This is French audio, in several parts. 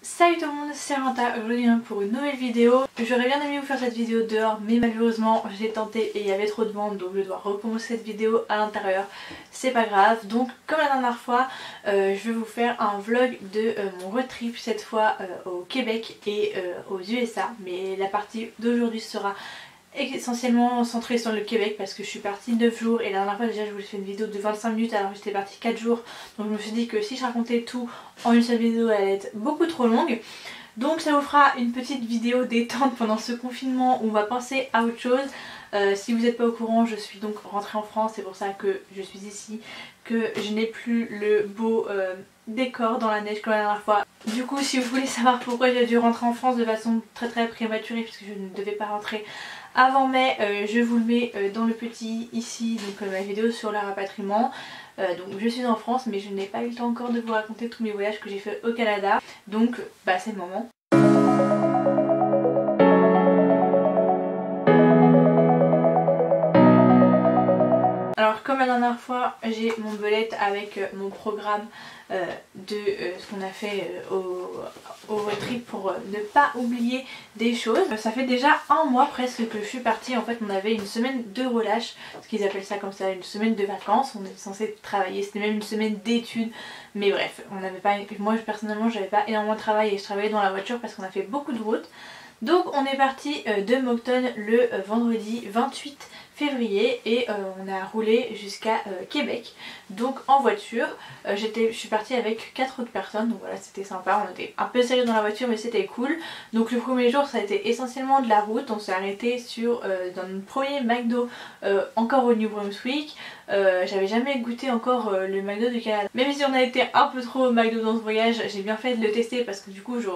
Salut tout le monde, c'est Ranta, aujourd'hui pour une nouvelle vidéo. J'aurais bien aimé vous faire cette vidéo dehors mais malheureusement j'ai tenté et il y avait trop de vent donc je dois recommencer cette vidéo à l'intérieur. C'est pas grave, donc comme la dernière fois je vais vous faire un vlog de mon road trip cette fois au Québec et aux USA. Mais la partie d'aujourd'hui sera essentiellement centrée sur le Québec parce que je suis partie 9 jours et la dernière fois déjà je voulais faire une vidéo de 25 minutes alors que j'étais partie 4 jours, donc je me suis dit que si je racontais tout en une seule vidéo elle allait être beaucoup trop longue. Donc ça vous fera une petite vidéo détente pendant ce confinement où on va penser à autre chose. Si vous n'êtes pas au courant, je suis donc rentrée en France, c'est pour ça que je suis ici, que je n'ai plus le beau décor dans la neige comme la dernière fois. Du coup si vous voulez savoir pourquoi j'ai dû rentrer en France de façon très prématurée puisque je ne devais pas rentrer avant mai, je vous le mets dans le petit ici, donc ma vidéo sur le rapatriement. Donc je suis en France mais je n'ai pas eu le temps encore de vous raconter tous mes voyages que j'ai fait au Canada. Donc bah c'est le moment. Alors comme la dernière fois j'ai mon bullet avec mon programme de ce qu'on a fait au road trip pour ne pas oublier des choses. Ça fait déjà un mois presque que je suis partie. En fait on avait une semaine de relâche, ce qu'ils appellent ça comme ça, une semaine de vacances. On était censé travailler, c'était même une semaine d'études. Mais bref, on n'avait pas, moi personnellement j'avais pas énormément de travail et je travaillais dans la voiture parce qu'on a fait beaucoup de routes. Donc on est parti de Moncton le vendredi 28 février et on a roulé jusqu'à Québec, donc en voiture. Je suis partie avec 4 autres personnes, donc voilà c'était sympa, on était un peu sérieux dans la voiture mais c'était cool. Donc le premier jour ça a été essentiellement de la route, on s'est arrêté dans notre premier McDo encore au New Brunswick. J'avais jamais goûté encore le McDo du Canada. Même si on a été un peu trop au McDo dans ce voyage, j'ai bien fait de le tester parce que du coup je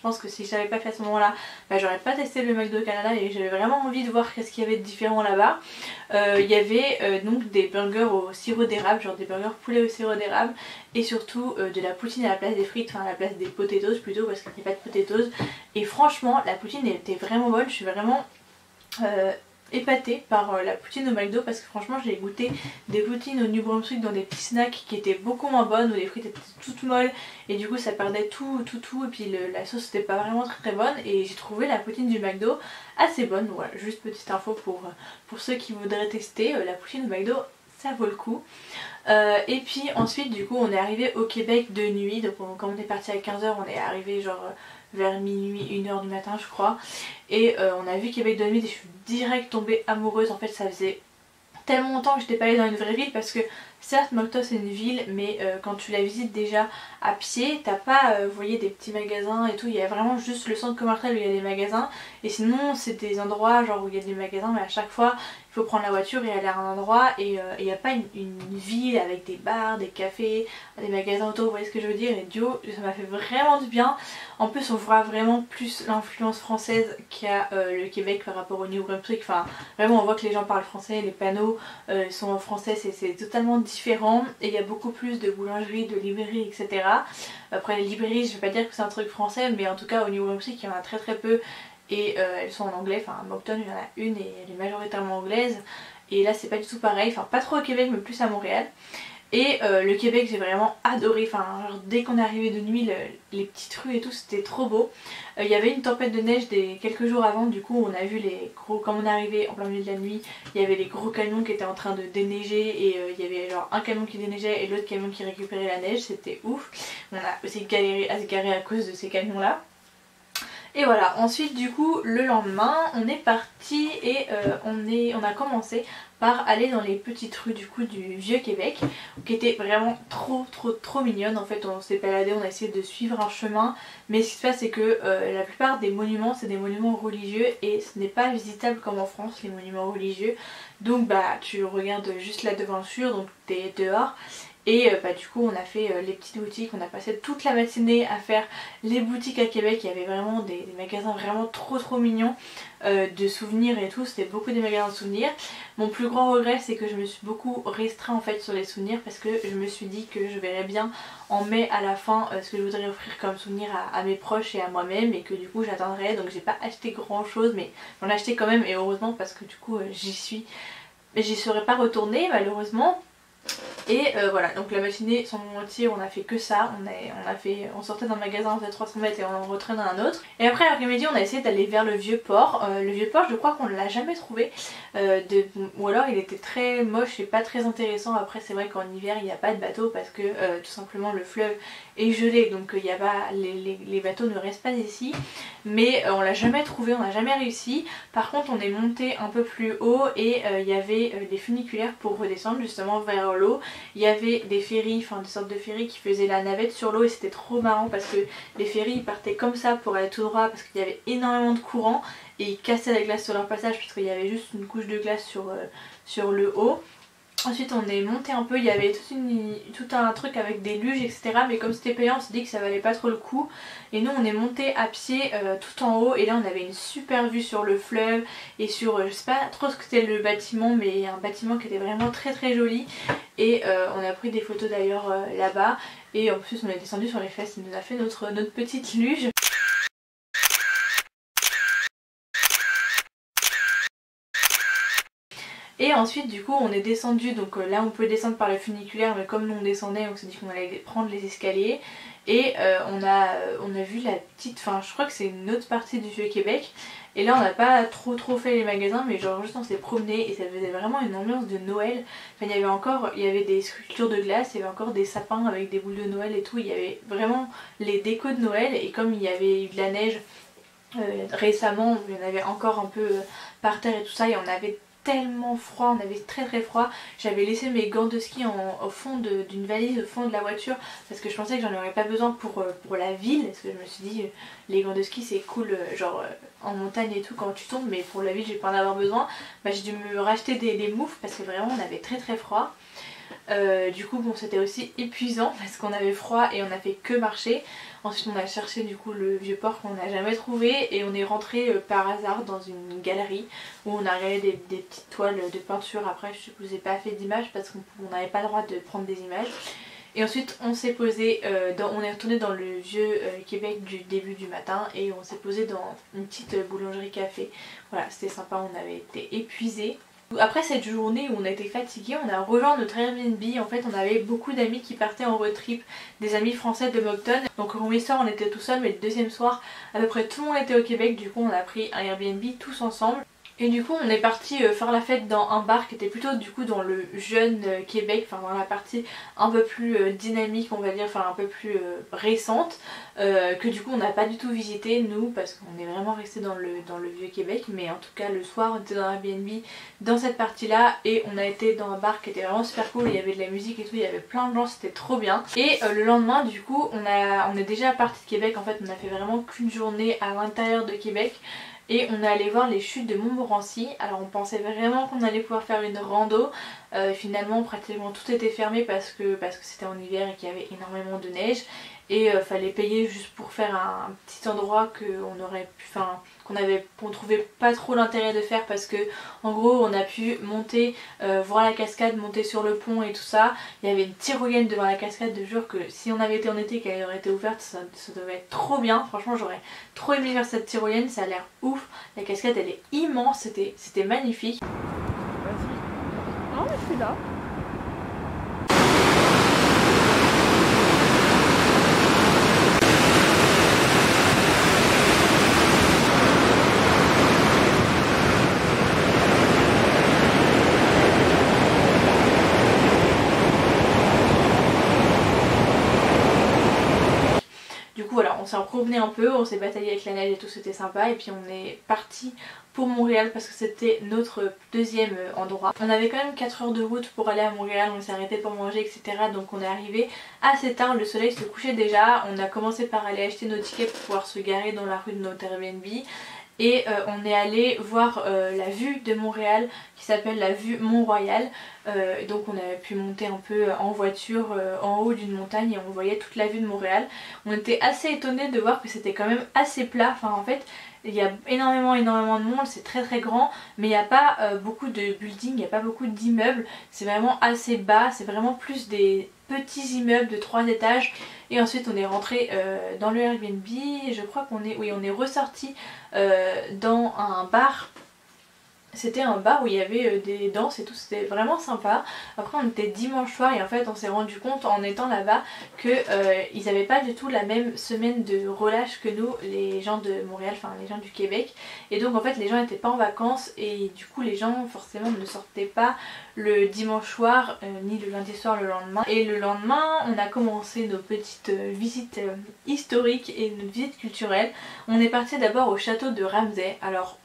pense que si je l'avais pas fait à ce moment là, bah, j'aurais pas testé le McDo Canada et j'avais vraiment envie de voir ce qu'il y avait de différent là-bas. Il y avait donc des burgers au sirop d'érable, genre des burgers poulet au sirop d'érable et surtout de la poutine à la place des frites, enfin à la place des potatoes plutôt parce qu'il n'y a pas de potatoes. Et franchement la poutine était vraiment bonne, je suis vraiment épatée par la poutine au McDo parce que franchement j'ai goûté des poutines au New Brunswick dans des petits snacks qui étaient beaucoup moins bonnes où les frites étaient toutes molles et du coup ça perdait tout et puis la sauce était pas vraiment très bonne et j'ai trouvé la poutine du McDo assez bonne. Voilà, juste petite info pour ceux qui voudraient tester la poutine au McDo, ça vaut le coup. Et puis ensuite du coup on est arrivé au Québec de nuit, donc quand on est parti à 15 h on est arrivé genre vers minuit, 1 h du matin je crois. Et on a vu Québec de nuit et je suis direct tombée amoureuse. En fait ça faisait tellement longtemps que j'étais pas allée dans une vraie ville parce que certes Moncton c'est une ville mais quand tu la visites déjà à pied t'as pas vous voyez des petits magasins et tout, il y a vraiment juste le centre commercial où il y a des magasins et sinon c'est des endroits genre où il y a des magasins mais à chaque fois il faut prendre la voiture et aller à un endroit et il n'y a pas une ville avec des bars, des cafés, des magasins autour, vous voyez ce que je veux dire. Et Dio ça m'a fait vraiment du bien. En plus on voit vraiment plus l'influence française qu'il y a le Québec par rapport au New Brunswick. Enfin vraiment on voit que les gens parlent français, les panneaux sont en français, c'est totalement différent. Et il y a beaucoup plus de boulangeries, de librairies etc. Après les librairies je vais pas dire que c'est un truc français mais en tout cas au New Brunswick il y en a très peu. Et elles sont en anglais, enfin à Moncton il y en a une et elle est majoritairement anglaise. Et là c'est pas du tout pareil, enfin pas trop au Québec mais plus à Montréal. Et le Québec j'ai vraiment adoré, enfin genre, dès qu'on est arrivé de nuit les petites rues et tout c'était trop beau. Il y avait une tempête de neige quelques jours avant, du coup on a vu les gros, comme on est arrivé en plein milieu de la nuit, il y avait les gros camions qui étaient en train de déneiger et il y avait genre un camion qui déneigeait et l'autre camion qui récupérait la neige, c'était ouf. On a aussi galéré à se garer à cause de ces camions là. Et voilà, ensuite du coup le lendemain on est parti et on a commencé par aller dans les petites rues du coup du vieux Québec qui étaient vraiment trop mignonnes. En fait on s'est baladé, on a essayé de suivre un chemin mais ce qui se passe c'est que la plupart des monuments c'est des monuments religieux et ce n'est pas visitable comme en France les monuments religieux. Donc bah tu regardes juste la devanture, donc t'es dehors. Et bah du coup on a fait les petites boutiques, on a passé toute la matinée à faire les boutiques à Québec. Il y avait vraiment des magasins vraiment trop mignons de souvenirs et tout, c'était beaucoup des magasins de souvenirs. Mon plus grand regret c'est que je me suis beaucoup restreint en fait sur les souvenirs parce que je me suis dit que je verrais bien en mai à la fin ce que je voudrais offrir comme souvenir à mes proches et à moi-même et que du coup j'attendrai. Donc j'ai pas acheté grand chose mais j'en ai acheté quand même et heureusement parce que du coup j'y suis. Mais j'y serais pas retournée malheureusement. Et voilà, donc la matinée sans mentir on a fait que ça, on sortait d'un magasin, on faisait 300 mètres et on rentrait dans un autre. Et après l'après-midi on a essayé d'aller vers le vieux port. Le vieux port je crois qu'on ne l'a jamais trouvé, ou alors il était très moche et pas très intéressant. Après c'est vrai qu'en hiver il n'y a pas de bateau parce que tout simplement le fleuve est gelé, donc il y a pas, les bateaux ne restent pas ici. Mais on l'a jamais trouvé, on n'a jamais réussi. Par contre on est monté un peu plus haut et il y avait des funiculaires pour redescendre justement vers l'eau. Il y avait des ferries, enfin des sortes de ferries qui faisaient la navette sur l'eau et c'était trop marrant parce que les ferries ils partaient comme ça pour aller tout droit parce qu'il y avait énormément de courant et ils cassaient la glace sur leur passage parce qu'il y avait juste une couche de glace sur le haut. Ensuite on est monté un peu, il y avait tout un truc avec des luges etc, mais comme c'était payant on s'est dit que ça valait pas trop le coup. Et nous on est monté à pied tout en haut et là on avait une super vue sur le fleuve et sur, je sais pas trop ce que c'était le bâtiment, mais un bâtiment qui était vraiment très très joli. Et on a pris des photos d'ailleurs là-bas et en plus on est descendu sur les fesses, il nous a fait notre petite luge. Et ensuite du coup on est descendu, donc là on peut descendre par le funiculaire mais comme nous on descendait on s'est dit qu'on allait prendre les escaliers. Et on a vu la petite, enfin je crois que c'est une autre partie du Vieux-Québec. Et là on n'a pas trop fait les magasins mais genre juste on s'est promené et ça faisait vraiment une ambiance de Noël. Enfin il y avait des sculptures de glace, il y avait encore des sapins avec des boules de Noël et tout. Il y avait vraiment les décos de Noël et comme il y avait eu de la neige récemment, il y en avait encore un peu par terre et tout ça et on avait tellement froid, on avait très froid. J'avais laissé mes gants de ski au fond d'une valise au fond de la voiture parce que je pensais que j'en aurais pas besoin pour la ville, parce que je me suis dit les gants de ski c'est cool genre en montagne et tout quand tu tombes, mais pour la ville j'ai pas en avoir besoin. Bah, j'ai dû me racheter des moufles parce que vraiment on avait très froid. Du coup bon c'était aussi épuisant parce qu'on avait froid et on a fait que marcher. Ensuite on a cherché du coup le vieux port qu'on n'a jamais trouvé et on est rentré par hasard dans une galerie où on a regardé des petites toiles de peinture. Après je ne vous ai pas fait d'image parce qu'on n'avait pas le droit de prendre des images. Et ensuite on s'est posé, on est retourné dans le vieux Québec du début du matin et on s'est posé dans une petite boulangerie café. Voilà c'était sympa, on avait été épuisés. Après cette journée où on a été fatigué, on a rejoint notre Airbnb. En fait on avait beaucoup d'amis qui partaient en road trip, des amis français de Moncton. Donc au premier soir on était tout seul, mais le deuxième soir à peu près tout le monde était au Québec. Du coup on a pris un Airbnb tous ensemble. Et du coup on est parti faire la fête dans un bar qui était plutôt du coup dans le jeune Québec, enfin dans la partie un peu plus dynamique on va dire, enfin un peu plus récente, que du coup on n'a pas du tout visité nous parce qu'on est vraiment resté dans le vieux Québec. Mais en tout cas le soir on était dans Airbnb dans cette partie là et on a été dans un bar qui était vraiment super cool, il y avait de la musique et tout, il y avait plein de gens, c'était trop bien. Et le lendemain du coup on est déjà parti de Québec, en fait on a fait vraiment qu'une journée à l'intérieur de Québec. Et on est allé voir les chutes de Montmorency. Alors on pensait vraiment qu'on allait pouvoir faire une rando. Finalement pratiquement tout était fermé parce que c'était en hiver et qu'il y avait énormément de neige. Et fallait payer juste pour faire un petit endroit qu'on trouvait pas trop l'intérêt de faire parce que en gros on a pu monter, voir la cascade, monter sur le pont et tout ça. Il y avait une tyrolienne devant la cascade, de jour que si on avait été en été et qu'elle aurait été ouverte ça devait être trop bien. Franchement j'aurais trop aimé faire cette tyrolienne, ça a l'air ouf. La cascade elle est immense, c'était magnifique. Vas-y. Non mais je suis là. Du coup voilà, on s'est promené un peu, on s'est bataillé avec la neige et tout, c'était sympa. Et puis on est parti pour Montréal parce que c'était notre deuxième endroit. On avait quand même 4 heures de route pour aller à Montréal, on s'est arrêté pour manger etc. Donc on est arrivé assez tard, le soleil se couchait déjà. On a commencé par aller acheter nos tickets pour pouvoir se garer dans la rue de notre Airbnb. Et on est allé voir la vue de Montréal qui s'appelle la vue Mont-Royal. Donc on avait pu monter un peu en voiture en haut d'une montagne et on voyait toute la vue de Montréal. On était assez étonnés de voir que c'était quand même assez plat. Enfin en fait il y a énormément de monde, c'est très grand, mais il n'y a pas beaucoup de buildings, il n'y a pas beaucoup d'immeubles. C'est vraiment assez bas, c'est vraiment plus des petits immeubles de 3 étages. Et ensuite on est rentré dans le Airbnb et je crois qu'on est ressorti dans un bar C'était un bar où il y avait des danses et tout, c'était vraiment sympa. Après on était dimanche soir et en fait on s'est rendu compte en étant là-bas que ils n'avaient pas du tout la même semaine de relâche que nous, les gens de Montréal, enfin les gens du Québec. Et donc en fait les gens n'étaient pas en vacances et du coup les gens forcément ne sortaient pas le dimanche soir ni le lundi soir le lendemain. Et le lendemain on a commencé nos petites visites historiques et nos visites culturelles. On est parti d'abord au château de Ramsay. Alors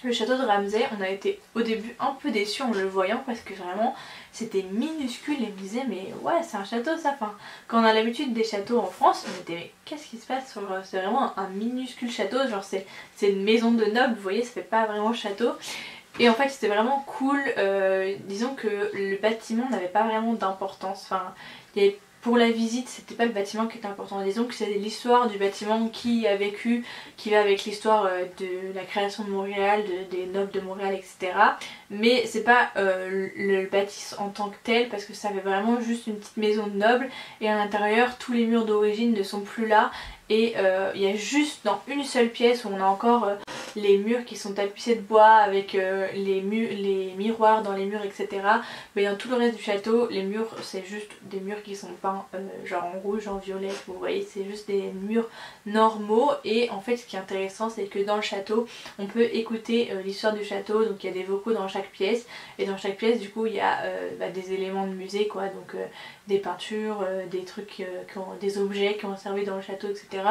le château de Ramsay, on a été au début un peu déçus en le voyant parce que vraiment c'était minuscule et on me disait mais ouais c'est un château ça. Enfin, quand on a l'habitude des châteaux en France on était mais qu'est-ce qui se passe, c'est vraiment un minuscule château, genre c'est une maison de noble, vous voyez, ça fait pas vraiment château. Et en fait c'était vraiment cool, disons que le bâtiment n'avait pas vraiment d'importance, enfin il y avait pour la visite, c'était pas le bâtiment qui était important. Disons que c'est l'histoire du bâtiment qui a vécu, qui va avec l'histoire de la création de Montréal, des nobles de Montréal, etc. Mais c'est pas le bâtisse en tant que tel, parce que ça avait vraiment juste une petite maison de nobles. Et à l'intérieur, tous les murs d'origine ne sont plus là. Et il y a juste dans une seule pièce où on a encore les murs qui sont tapissés de bois avec les miroirs dans les murs, etc. Mais dans tout le reste du château, les murs c'est juste des murs qui sont peints genre en rouge, en violet, vous voyez, c'est juste des murs normaux. Et en fait ce qui est intéressant c'est que dans le château on peut écouter l'histoire du château, donc il y a des vocaux dans chaque pièce. Et dans chaque pièce du coup il y a des éléments de musée quoi, donc des peintures, des trucs, des objets qui ont servi dans le château, etc.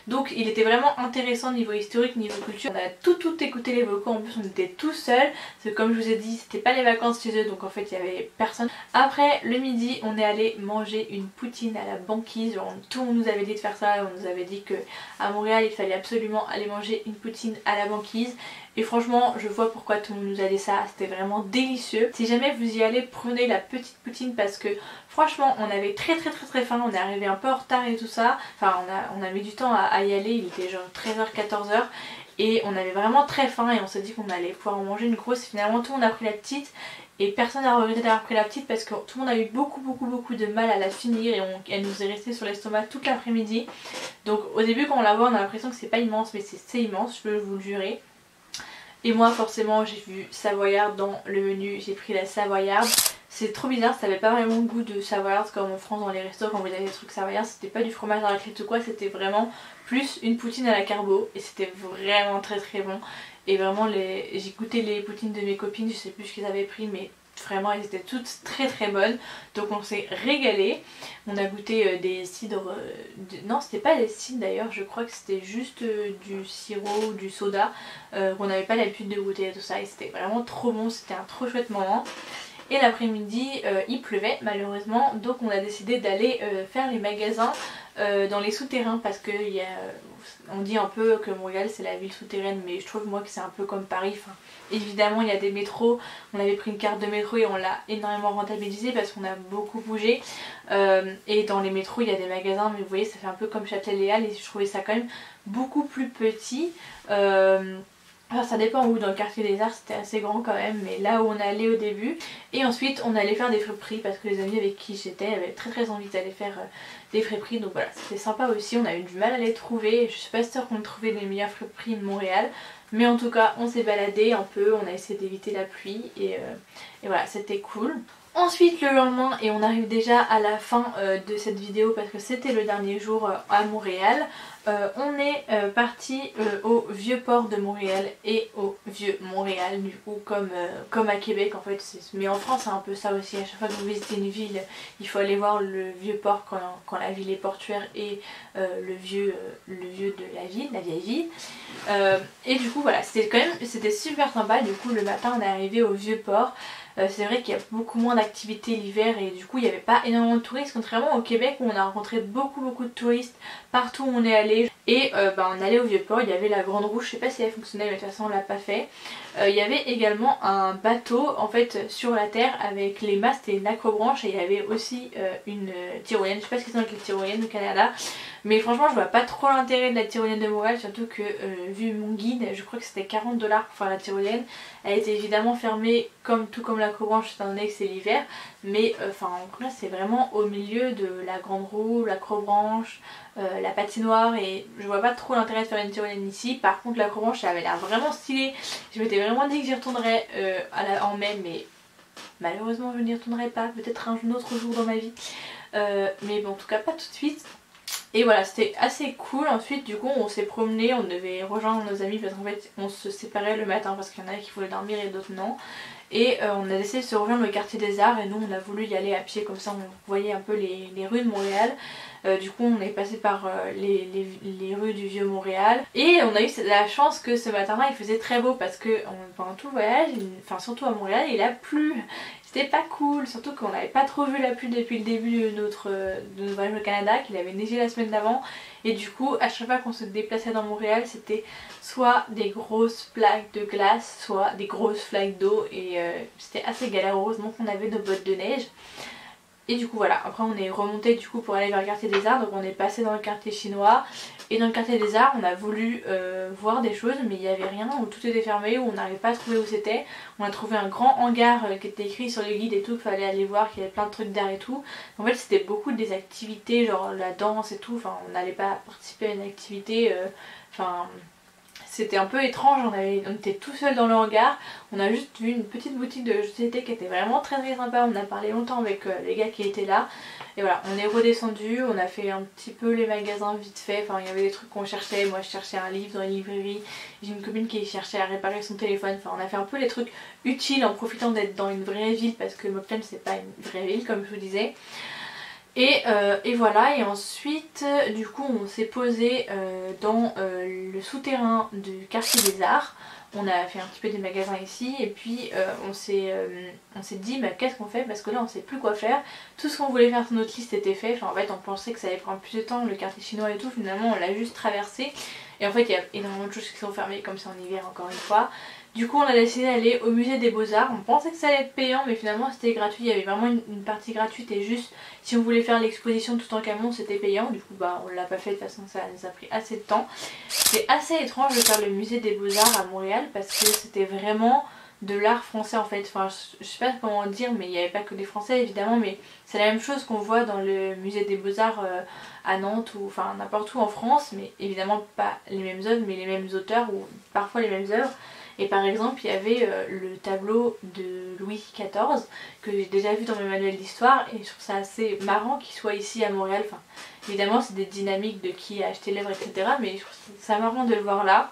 Donc il était vraiment intéressant niveau historique, niveau culture. On a tout écouté les vocaux, en plus on était tout seuls, parce que comme je vous ai dit c'était pas les vacances chez eux, donc en fait il y avait personne. Après le midi on est allé manger une poutine à la banquise, genre, tout le monde nous avait dit de faire ça, on nous avait dit que à Montréal il fallait absolument aller manger une poutine à la banquise. Et franchement je vois pourquoi tout le monde nous a dit ça, c'était vraiment délicieux. Si jamais vous y allez, prenez la petite poutine parce que franchement on avait très faim, on est arrivé un peu en retard et tout ça. Enfin on a mis du temps à y aller, il était genre 13h 14h et on avait vraiment très faim et on s'est dit qu'on allait pouvoir en manger une grosse. Finalement tout le monde a pris la petite et personne n'a regretté d'avoir pris la petite parce que tout le monde a eu beaucoup de mal à la finir et elle nous est restée sur l'estomac toute l'après-midi. Donc au début quand on la voit on a l'impression que c'est pas immense, mais c'est immense, je peux vous le jurer. Et moi forcément j'ai vu savoyarde dans le menu, j'ai pris la savoyarde. C'est trop bizarre, ça avait pas vraiment le goût de savoyarde comme en France dans les restos quand vous avez des trucs savoyards. C'était pas du fromage à raclette ou quoi, c'était vraiment plus une poutine à la carbo. Et c'était vraiment très bon. Et vraiment j'ai goûté les poutines de mes copines, je sais plus ce qu'ils avaient pris mais vraiment elles étaient toutes très bonnes. Donc on s'est régalé. On a goûté des cidres, non c'était pas des cidres d'ailleurs, je crois que c'était juste du sirop ou du soda qu'on n'avait pas l'habitude de goûter et tout ça. Et c'était vraiment trop bon, c'était un trop chouette moment. Et l'après-midi il pleuvait malheureusement, donc on a décidé d'aller faire les magasins dans les souterrains parce que on dit un peu que Montréal c'est la ville souterraine, mais je trouve moi que c'est un peu comme Paris. Enfin, évidemment il y a des métros, on avait pris une carte de métro et on l'a énormément rentabilisé parce qu'on a beaucoup bougé. Et dans les métros il y a des magasins, mais vous voyez ça fait un peu comme Châtelet-Léal et je trouvais ça quand même beaucoup plus petit. Alors ça dépend où, dans le quartier des arts c'était assez grand quand même, mais là où on est allé au début. Et ensuite on allait faire des friperies parce que les amis avec qui j'étais avaient très envie d'aller faire des friperies. Donc voilà, c'était sympa aussi, on a eu du mal à les trouver. Je suis pas sûre qu'on trouvait les meilleures friperies de Montréal, mais en tout cas on s'est baladé un peu, on a essayé d'éviter la pluie et voilà, c'était cool. Ensuite le lendemain, et on arrive déjà à la fin de cette vidéo parce que c'était le dernier jour à Montréal, on est parti au vieux port de Montréal et au vieux Montréal du coup comme à Québec en fait. Mais en France c'est un peu ça aussi, à chaque fois que vous visitez une ville il faut aller voir le vieux port quand la ville est portuaire et le vieux de la ville, la vieille ville. Et du coup voilà, c'était super sympa. Du coup le matin on est arrivé au vieux port. C'est vrai qu'il y a beaucoup moins d'activités l'hiver et du coup il n'y avait pas énormément de touristes, contrairement au Québec où on a rencontré beaucoup de touristes partout où on est allé. Et on allait au vieux port, il y avait la grande roue, je sais pas si elle fonctionnait mais de toute façon on l'a pas fait. Il y avait également un bateau en fait sur la terre avec les mastes et une accrobranche, et il y avait aussi une tyrolienne. Je sais pas ce que c'est avec les tyroliennes au Canada, mais franchement je vois pas trop l'intérêt de la tyrolienne de Montréal, surtout que vu mon guide je crois que c'était 40$ pour faire la tyrolienne. Elle était évidemment fermée tout comme l'accrobranche étant donné que c'est l'hiver, mais enfin là c'est vraiment au milieu de la grande roue, l'accrobranche, la patinoire et je vois pas trop l'intérêt de faire une tyrolienne ici. Par contre l'acrobranche ça avait l'air vraiment stylé, je m'étais vraiment dit que j'y retournerais en mai, mais malheureusement je n'y retournerai pas, peut-être un autre jour dans ma vie, mais bon en tout cas pas tout de suite. Et voilà, c'était assez cool. Ensuite du coup on s'est promené, on devait rejoindre nos amis parce qu'en fait on se séparait le matin parce qu'il y en avait qui voulaient dormir et d'autres non. Et on a décidé de se rejoindre le quartier des arts et nous on a voulu y aller à pied, comme ça on voyait un peu les rues de Montréal. Du coup on est passé par les rues du vieux Montréal et on a eu la chance que ce matin-là il faisait très beau parce que pendant tout le voyage, enfin surtout à Montréal, il a plu. C'était pas cool, surtout qu'on n'avait pas trop vu la pluie depuis le début de notre voyage au Canada, qu'il avait neigé la semaine d'avant. Et du coup à chaque fois qu'on se déplaçait dans Montréal c'était soit des grosses plaques de glace, soit des grosses flaques d'eau et c'était assez galère. Heureusement qu'on avait nos bottes de neige. Et du coup voilà, après on est remonté du coup pour aller vers le quartier des arts, donc on est passé dans le quartier chinois. Et dans le quartier des arts on a voulu voir des choses mais il n'y avait rien, où tout était fermé, où on n'arrivait pas à trouver où c'était. On a trouvé un grand hangar qui était écrit sur le guide et tout, qu'il fallait aller voir, qu'il y avait plein de trucs d'art et tout. En fait c'était beaucoup des activités genre la danse et tout, enfin on n'allait pas participer à une activité, enfin... C'était un peu étrange, on était tout seul dans le hangar, on a juste vu une petite boutique de jeux de société qui était vraiment très sympa, on a parlé longtemps avec les gars qui étaient là. Et voilà, on est redescendu, on a fait un petit peu les magasins vite fait, enfin il y avait des trucs qu'on cherchait, moi je cherchais un livre dans une librairie, j'ai une copine qui cherchait à réparer son téléphone, enfin on a fait un peu les trucs utiles en profitant d'être dans une vraie ville parce que Moncton c'est pas une vraie ville comme je vous disais. Et voilà, et ensuite du coup on s'est posé dans le souterrain du quartier des arts. On a fait un petit peu des magasins ici et puis on s'est dit bah, qu'est-ce qu'on fait, parce que là on sait plus quoi faire. Tout ce qu'on voulait faire sur notre liste était fait, enfin en fait on pensait que ça allait prendre plus de temps, le quartier chinois et tout, finalement on l'a juste traversé. Et en fait il y a énormément de choses qui sont fermées comme c'est en hiver encore une fois. Du coup on a décidé d'aller au musée des beaux-arts, on pensait que ça allait être payant mais finalement c'était gratuit, il y avait vraiment une partie gratuite et juste si on voulait faire l'exposition tout en camion c'était payant. Du coup bah on l'a pas fait, de toute façon ça nous a pris assez de temps. C'est assez étrange de faire le musée des beaux-arts à Montréal parce que c'était vraiment de l'art français en fait, enfin je sais pas comment dire mais il n'y avait pas que des français évidemment, mais c'est la même chose qu'on voit dans le musée des beaux-arts à Nantes ou enfin n'importe où en France, mais évidemment pas les mêmes œuvres mais les mêmes auteurs ou parfois les mêmes œuvres. Et par exemple il y avait le tableau de Louis XIV que j'ai déjà vu dans mes manuels d'histoire et je trouve ça assez marrant qu'il soit ici à Montréal. Enfin évidemment c'est des dynamiques de qui a acheté l'œuvre etc, mais je trouve ça marrant de le voir là.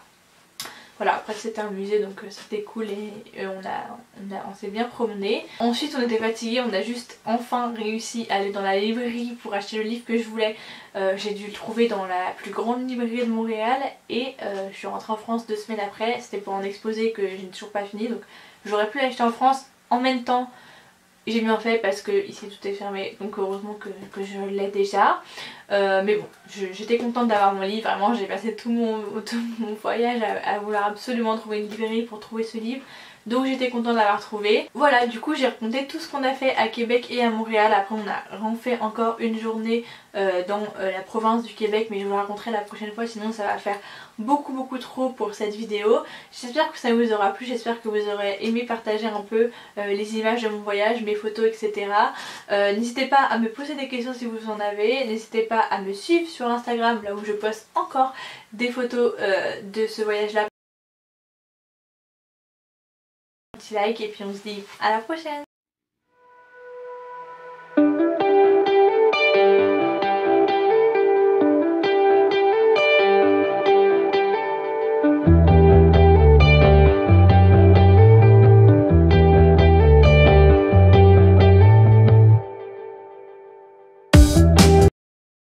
Voilà, après c'était un musée donc c'était cool et on s'est bien promené. Ensuite on était fatigués, on a juste enfin réussi à aller dans la librairie pour acheter le livre que je voulais. J'ai dû le trouver dans la plus grande librairie de Montréal et je suis rentrée en France 2 semaines après. C'était pour un exposé que je n'ai toujours pas fini, donc j'aurais pu l'acheter en France en même temps. J'ai bien fait parce que ici tout est fermé, donc heureusement que je l'ai déjà. Mais bon, j'étais contente d'avoir mon livre, vraiment j'ai passé tout mon voyage à vouloir absolument trouver une librairie pour trouver ce livre. Donc j'étais contente de l'avoir trouvé. Voilà, du coup j'ai raconté tout ce qu'on a fait à Québec et à Montréal. Après on a refait encore une journée dans la province du Québec, mais je vous la raconterai la prochaine fois, sinon ça va faire beaucoup trop pour cette vidéo. J'espère que ça vous aura plu, j'espère que vous aurez aimé partager un peu les images de mon voyage, mes photos etc. N'hésitez pas à me poser des questions si vous en avez, n'hésitez pas à me suivre sur Instagram là où je poste encore des photos de ce voyage là. Un petit like et puis on se dit à la prochaine.